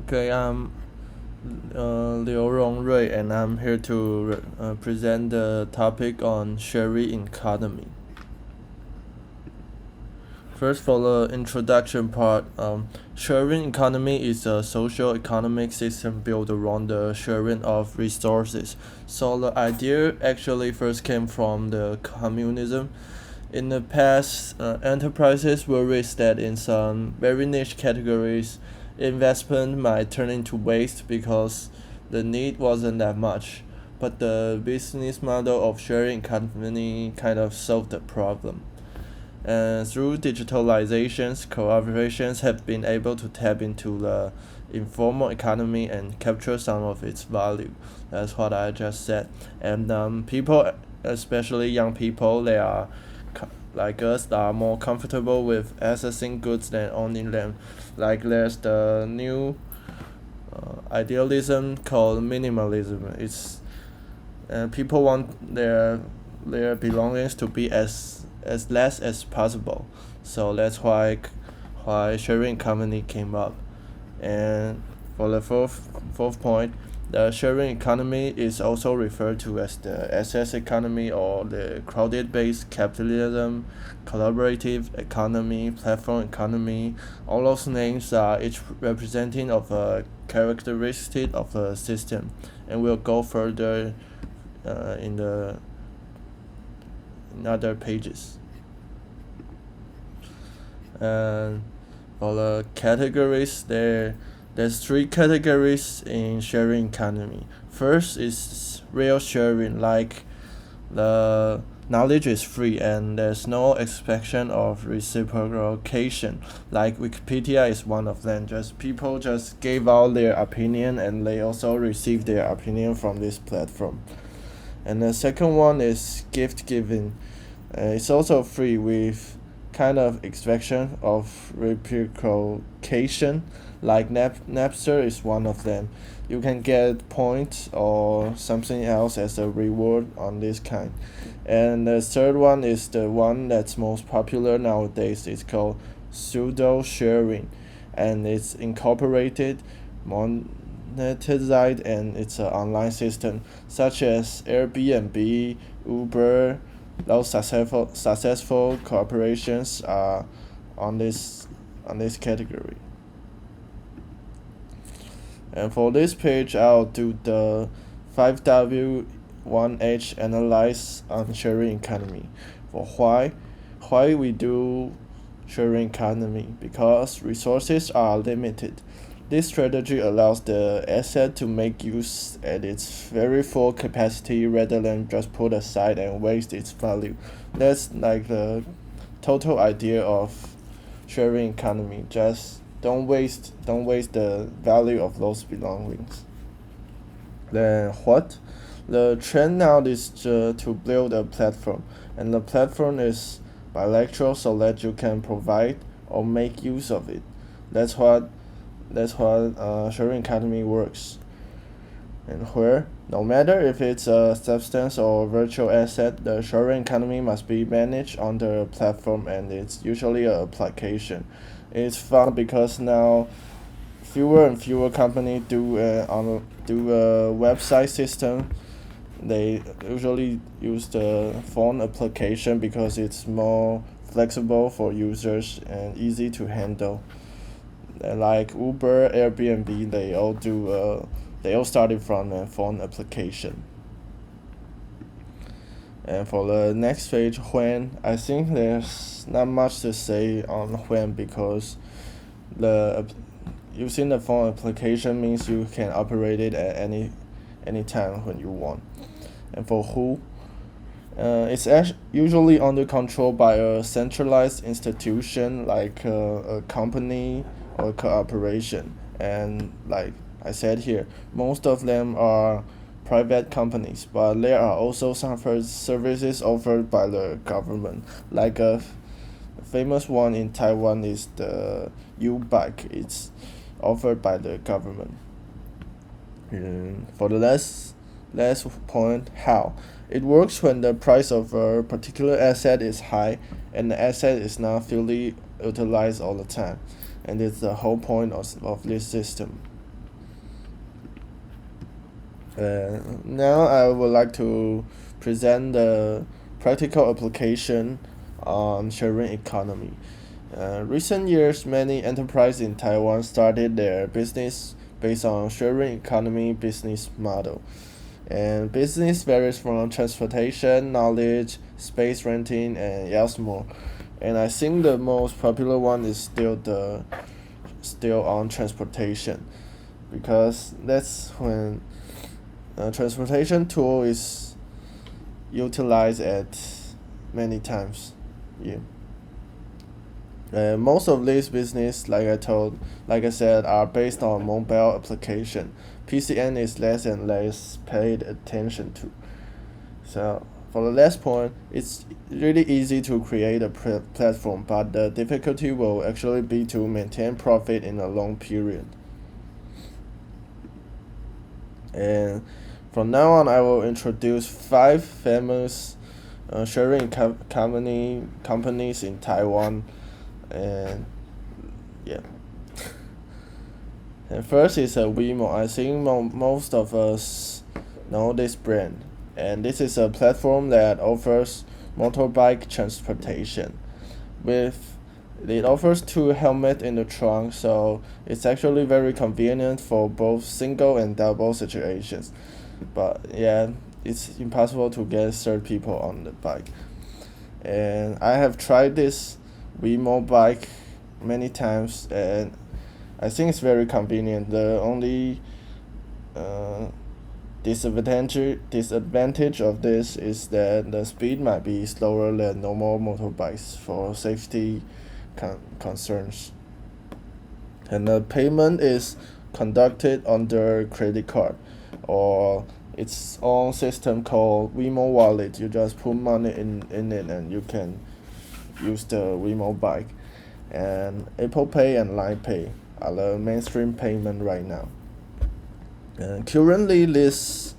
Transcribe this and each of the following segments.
Okay, I'm Liu Rongrui, and I'm here to present the topic on sharing economy. First, for the introduction part, sharing economy is a social economic system built around the sharing of resources. So the idea actually first came from the communism. In the past, enterprises worried that in some very niche categories, investment might turn into waste because the need wasn't that much. But the business model of sharing economy kind of solved the problem. And through digitalizations, corporations have been able to tap into the informal economy and capture some of its value. That's what I just said. And people, especially young people, they are like us, that are more comfortable with accessing goods than owning them. Like there's the new idealism called minimalism. It's people want their belongings to be as less as possible. So that's why sharing economy came up. And for the fourth point, the sharing economy is also referred to as the access economy or the crowded-based capitalism, collaborative economy, platform economy. All those names are each representing of a characteristic of a system, and we'll go further in other pages. And for the categories, there's three categories in sharing economy. First is real sharing, like the knowledge is free and there's no expectation of reciprocation. Like Wikipedia is one of them. Just people just gave out their opinion and they also received their opinion from this platform. And the second one is gift giving. It's also free with kind of extraction of reciprocation. Like Napster is one of them. You can get points or something else as a reward on this kind. And the third one is the one that's most popular nowadays. It's called pseudo sharing, and it's incorporated, monetized, and it's an online system such as Airbnb, Uber. Those successful corporations are on this category. And for this page, I'll do the 5W1H analyze on sharing economy. For why we do sharing economy, because resources are limited. This strategy allows the asset to make use at its very full capacity rather than just put aside and waste its value. That's like the total idea of sharing economy. Just don't waste the value of those belongings. Then what? The trend now is to build a platform, and the platform is bilateral so that you can provide or make use of it. That's what sharing economy works. And where, no matter if it's a substance or virtual asset, the sharing economy must be managed on the platform, and it's usually an application. It's fun because now fewer and fewer companies do a website system. They usually use the phone application because it's more flexible for users and easy to handle. Like Uber, Airbnb, they all started from a phone application. And for the next page, when, I think there's not much to say on when, because the using the phone application means you can operate it at any time when you want. And for who, it's usually under control by a centralized institution like a company or cooperation. And like I said here, most of them are private companies, but there are also some services offered by the government. Like a famous one in Taiwan is the U-Bike. It's offered by the government. For the last point, how it works when the price of a particular asset is high and the asset is not fully utilized all the time, and it's the whole point of this system. Now I would like to present the practical application on sharing economy. Recent years, many enterprises in Taiwan started their business based on sharing economy business model. And business varies from transportation, knowledge, space renting, and yes more. And I think the most popular one is still on transportation, because that's when transportation tool is utilized at many times. Yeah. Most of these business, like I said, are based on mobile application. PCN is less and less paid attention to. So for the last point, it's really easy to create a platform, but the difficulty will actually be to maintain profit in a long period. And from now on, I will introduce five famous sharing companies in Taiwan. And yeah. And first is a Wemo. I think most of us know this brand. And this is a platform that offers motorbike transportation. With it offers two helmets in the trunk, so it's actually very convenient for both single and double situations. But yeah, it's impossible to get third people on the bike. And I have tried this Wemo bike many times, and I think it's very convenient. The only uh, disadvantage of this is that the speed might be slower than normal motorbikes for safety concerns. And the payment is conducted under credit card or its own system called Wemo Wallet. You just put money in it and you can use the Wemo bike. And Apple Pay and Line Pay are the mainstream payment right now. And currently, this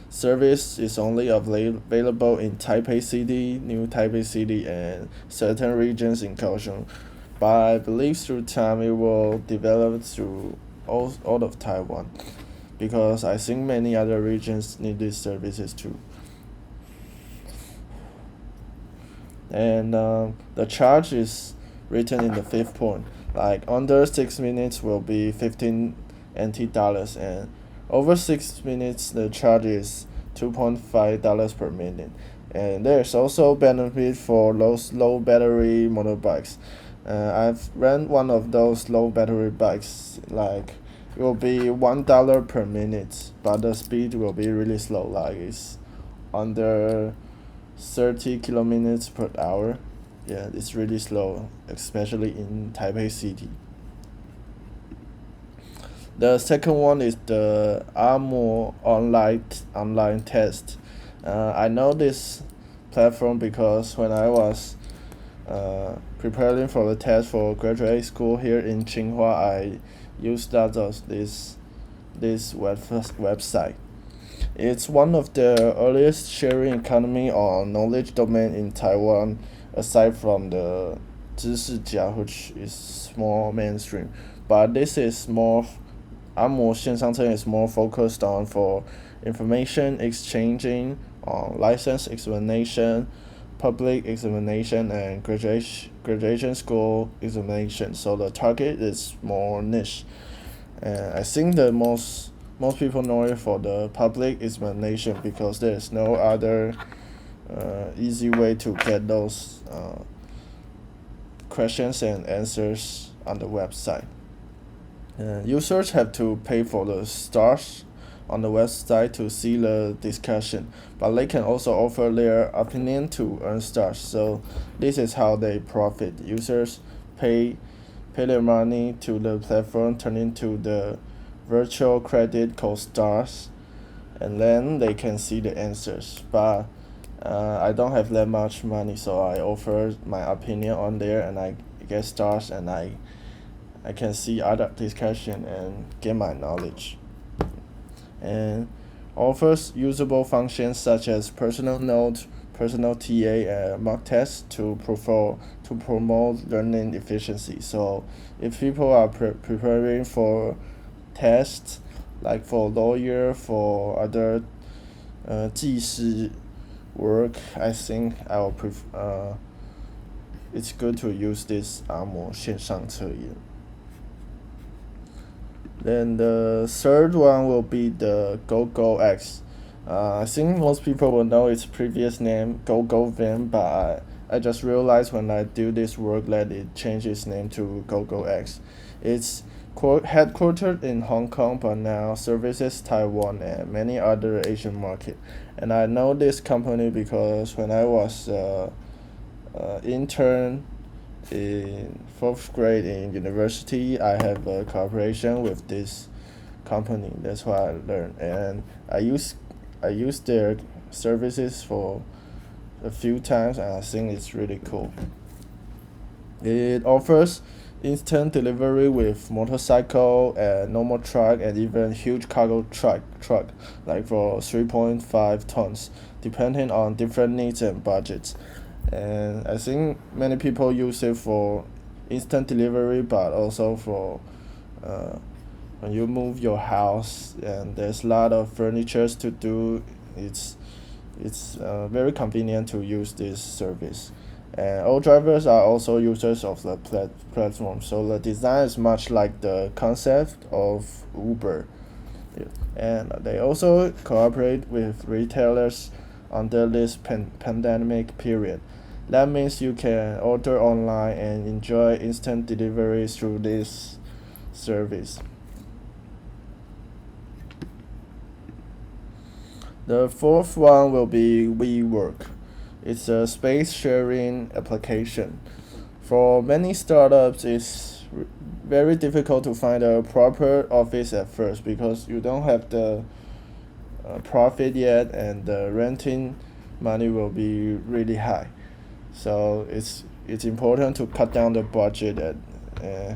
service is only available in Taipei City, New Taipei City, and certain regions in Kaohsiung. But I believe through time it will develop through all of Taiwan, because I think many other regions need these services too. And the charge is written in the fifth point. Like under 6 minutes will be 15 NT dollars, and over 6 minutes the charge is $2.5 per minute. And there's also benefit for those low battery motorbikes. I've ran one of those low battery bikes. Like it will be $1 per minute, but the speed will be really slow. Like it's under 30 kilometers per hour. Yeah, it's really slow, especially in Taipei City. The second one is the Armor online test. I know this platform because when I was preparing for the test for graduate school here in Tsinghua, I used that of this website. It's one of the earliest sharing economy or knowledge domain in Taiwan, aside from the 知识家, which is more mainstream. But this is more, 按摩线上测验 is more focused on for information exchanging, license examination, public examination, and graduation school examination. So the target is more niche. And I think the most people know it for the public examination, because there's no other easy way to get those questions and answers on the website. Users have to pay for the stars on the website to see the discussion, but they can also offer their opinion to earn stars. So this is how they profit. Users pay their money to the platform, turn into the virtual credit called stars, and then they can see the answers. But I don't have that much money, so I offer my opinion on there, and I get stars, and I can see other discussion and get my knowledge. And offers usable functions such as personal note, personal TA, and mock tests to promote learning efficiency. So if people are preparing for tests, like for lawyer, for other 技师 work, I think I will prefer. It's good to use this 阿嬷线上测验. Then the third one will be the GoGoX. I think most people will know its previous name, GoGoVan, but I just realized when I do this work that it changed its name to GoGoX. It's headquartered in Hong Kong, but now services Taiwan and many other Asian markets. And I know this company because when I was intern in fourth grade in university, I have a cooperation with this company. That's why I learned, and I use their services for a few times, and I think it's really cool. It offers instant delivery with motorcycle and normal truck and even huge cargo truck like for 3.5 tons, depending on different needs and budgets. And I think many people use it for instant delivery, but also for when you move your house and there's a lot of furnitures to do. It's very convenient to use this service. And all drivers are also users of the platform, so the design is much like the concept of Uber. Yeah. And they also cooperate with retailers under this pandemic period. That means you can order online and enjoy instant delivery through this service. The fourth one will be WeWork. It's a space sharing application. For many startups, it's very difficult to find a proper office at first because you don't have the profit yet, and the renting money will be really high. So it's important to cut down the budget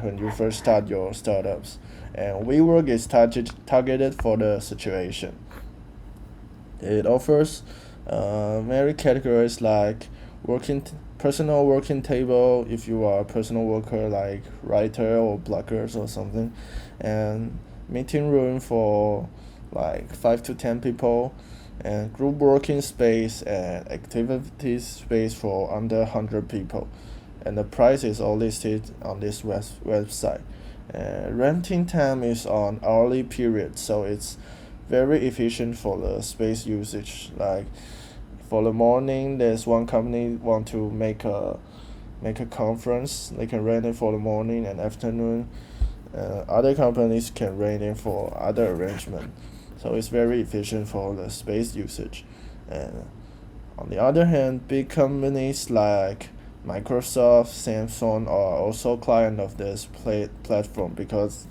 when you first start your startups. And WeWork is targeted for the situation. It offers many categories like personal working table if you are a personal worker like writer or bloggers or something, and meeting room for like 5 to 10 people, and group working space and activities space for under 100 people. And the price is all listed on this website. Renting time is on hourly period, so it's very efficient for the space usage. Like for the morning, there's one company want to make a conference, they can rent it for the morning and afternoon. Other companies can rent it for other arrangement, so it's very efficient for the space usage. And on the other hand, big companies like Microsoft, Samsung are also client of this platform because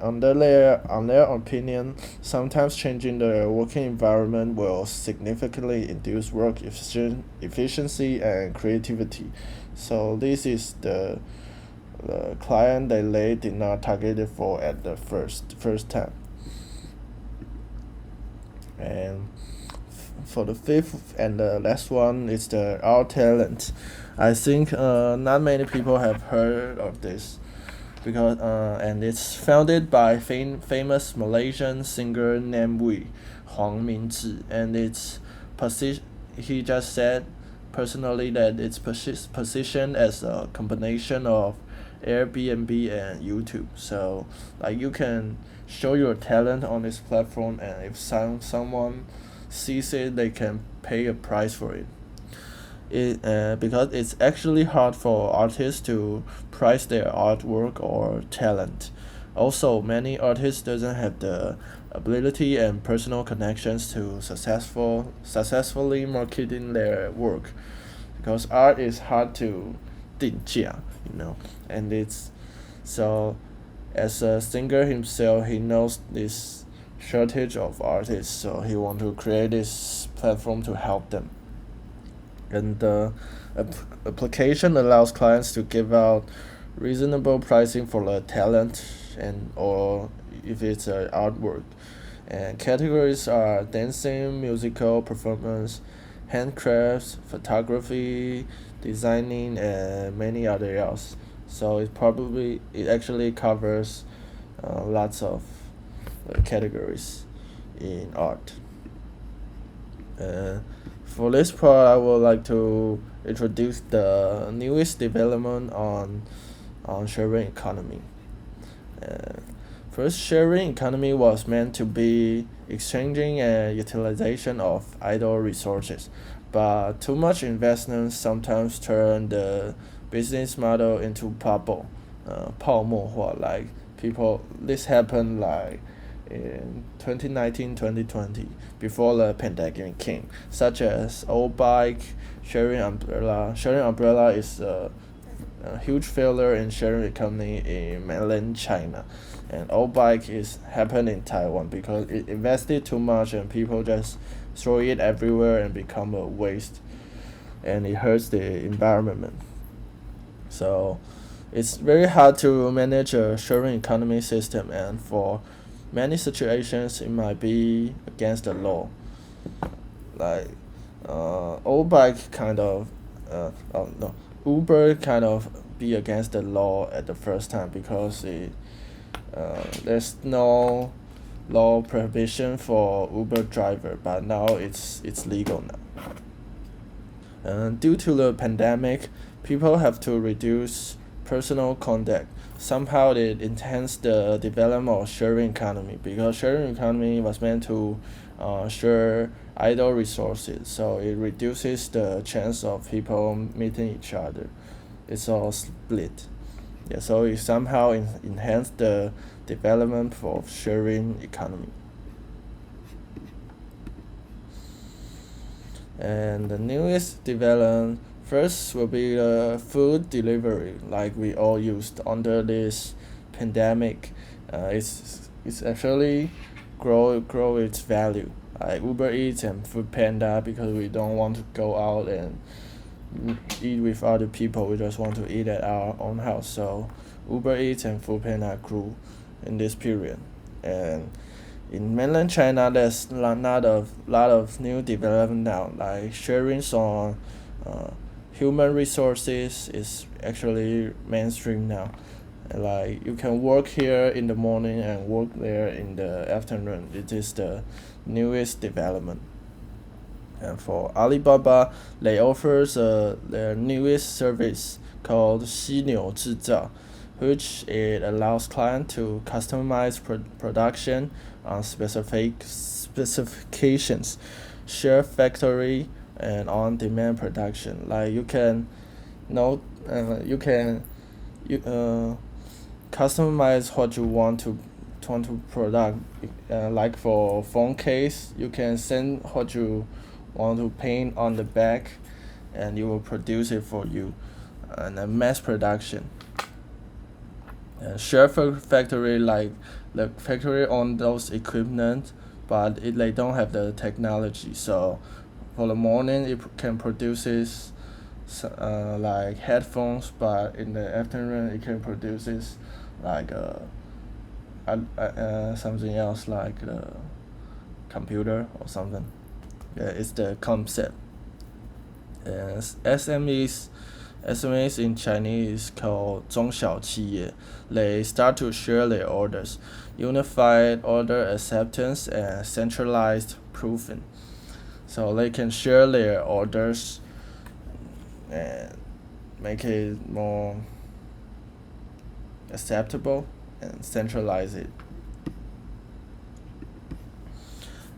on their opinion, sometimes changing the working environment will significantly induce work efficiency and creativity. So this is the client that they did not target it for at the first time. And for the fifth and the last one is the Our Talent. I think not many people have heard of this because and it's founded by famous Malaysian singer named Huang Mingzhi, and he just said personally that it's positioned as a combination of Airbnb and YouTube. So like you can show your talent on this platform, and if someone sees it, they can pay a price for it. Because it's actually hard for artists to price their artwork or talent. Also, many artists doesn't have the ability and personal connections to successfully marketing their work, because art is hard to 定价, and it's so as a singer himself, he knows this shortage of artists, so he want to create this platform to help them. And the application allows clients to give out reasonable pricing for the talent and or if it's artwork. And categories are dancing, musical performance, handcrafts, photography, designing, and many other else. So it actually covers lots of categories in art. Uh, for this part, I would like to introduce the newest development on sharing economy. Uh, First, sharing economy was meant to be exchanging and utilization of idle resources, but too much investment sometimes turn the business model into bubble, 泡沫化. Like people, this happened like in 2019, 2020, before the pandemic came, such as old bike, sharing umbrella. Sharing umbrella is a huge failure in sharing economy in mainland China, and old bike is happened in Taiwan because it invested too much and people just throw it everywhere and become a waste, and it hurts the environment. So it's very hard to manage a sharing economy system, and for many situations it might be against the law. Like old bike kind of oh no, Uber kind of be against the law at the first time because there's no law prohibition for Uber driver, but now it's legal now. And due to the pandemic, people have to reduce personal contact. Somehow it enhanced the development of sharing economy because sharing economy was meant to share idle resources, so it reduces the chance of people meeting each other. It's all split. Yeah, so it somehow enhanced the development of sharing economy. And the newest development first will be the food delivery, like we all used under this pandemic. It's actually grow its value, like Uber Eats and Food Panda, because we don't want to go out and eat with other people. We just want to eat at our own house. So Uber Eats and Food Panda grew in this period, and in mainland China, there's lot of new development now, like sharing on human resources is actually mainstream now. Like you can work here in the morning and work there in the afternoon. It is the newest development. And for Alibaba, they offers their newest service called 犀牛制造, which it allows clients to customize production on specifications, share factory, and on-demand production. Like you can know, you can you customize what you want to product. Like for phone case, you can send what you want to paint on the back, and you will produce it for you, and a mass production. Share factory, like the factory on those equipment, but they don't have the technology. So for the morning, it can produces like headphones, but in the afternoon, it can produces like something else, like the computer or something. Yeah, it's the concept. SMEs in Chinese called 中小企业. They start to share their orders, unified order acceptance, and centralized proofing. So they can share their orders and make it more acceptable and centralize it.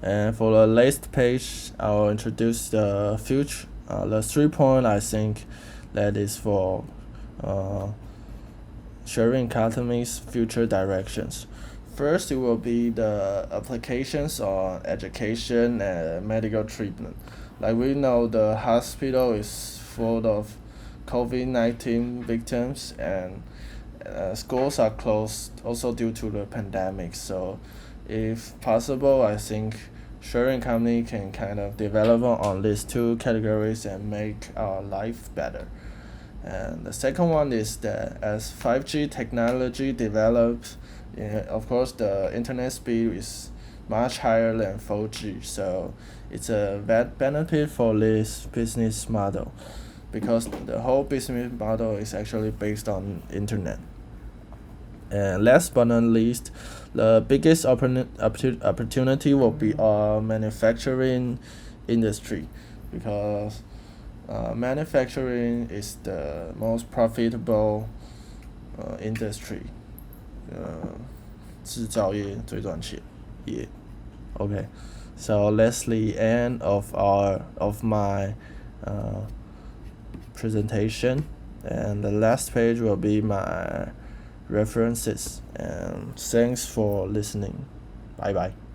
And for the last page, I'll introduce the future. The 3 point I think that is for sharing economy's future directions. First, it will be the applications on education and medical treatment. Like we know, the hospital is full of COVID-19 victims, and schools are closed also due to the pandemic. So, if possible, I think sharing economy can kind of develop on these two categories and make our life better. And the second one is that as 5G technology develops, of course the internet speed is much higher than 4G. So it's a benefit for this business model because the whole business model is actually based on internet. And last but not least, the biggest opportunity will be our manufacturing industry, because manufacturing is the most profitable industry. 制造业最赚钱业。Okay, so that's the end of my presentation, and the last page will be my references. And thanks for listening. Bye bye.